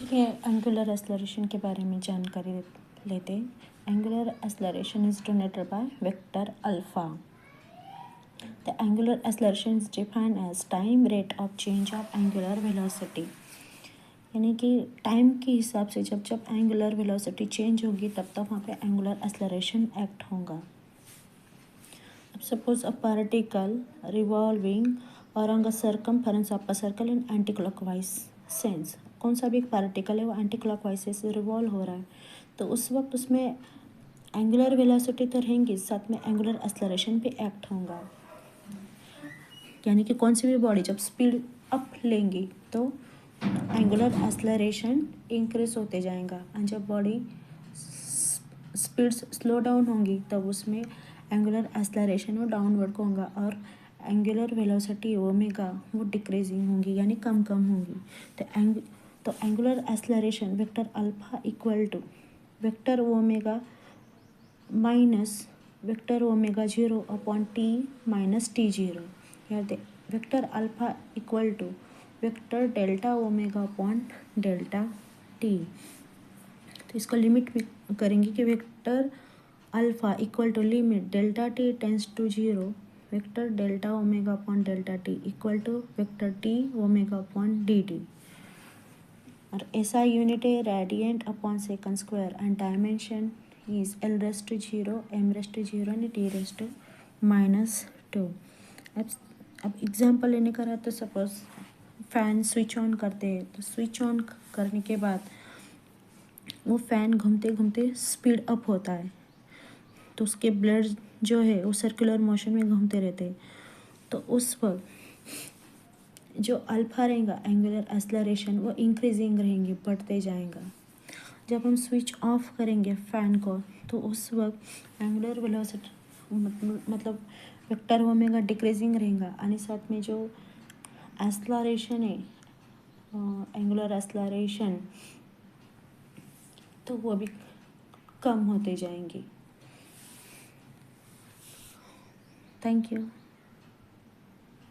चलिए angular acceleration के बारे में जानकारी लेते हैं। Angular acceleration is denoted by vector alpha. The angular acceleration is defined as time rate of change of angular velocity, यानी कि टाइम के हिसाब से जब जब एंगुलर वेलोसिटी चेंज होगी तब तब वहाँ पे एंगुलर एक्सेलरेशन एक्ट होगा। अब suppose a particle revolving around a circumference of a circle in anti clockwise sense, कौन सा भी एक पार्टिकल है वो एंटी क्लॉकवाइज से रिवॉल्व हो रहा है, तो उस वक्त उसमें एंगुलर वेलोसिटी तो रहेंगी, साथ में एंगुलर एक्सेलरेशन भी एक्ट होगा। यानी कि कौन सी भी बॉडी जब स्पीड अप लेंगी तो एंगुलर एक्सेलरेशन इंक्रीज होते जाएगा, और जब बॉडी स्पीड स्लो डाउन होंगी तब उसमें एंगुलर एक्सेलरेशन वो डाउनवर्ड को होगा, और एंगुलर वेलोसिटी ओमेगा वो डिक्रीजिंग होंगी, यानी कम कम होंगी। तो angular acceleration vector alpha equal to vector omega minus vector omega 0 upon T minus T0। यार the vector alpha equal to vector delta omega upon delta T. तो इसका लिमिट भी करेंगे कि vector alpha equal to limit delta T tends to 0 vector delta omega upon delta T equal to vector T omega upon D T. और ऐसा unit है radian upon second square and dimension is L raised to 0 M raised to 0 and T raised to -2। अब example लेने का रहा तो suppose fan switch on करते हैं, तो स्विच ऑन करने के बाद वो फ़ैन घूमते घूमते स्पीड अप होता है, तो उसके ब्लेड जो है वो सर्कुलर मोशन में घूमते रहते हैं। तो उस वक्त जो अल्फा रहेगा एंगुलर एक्सेलरेशन वो इंक्रीजिंग रहेंगे, बढ़ते जाएगा। जब हम स्विच ऑफ करेंगे फ़ैन को तो उस वक्त एंगुलर वेलोसिटी मतलब वेक्टर ओमेगा डिक्रीजिंग रहेगा, और साथ में जो एक्सेलरेशन है एंगुलर एक्सेलरेशन तो वो भी कम होते जाएंगे। Thank you.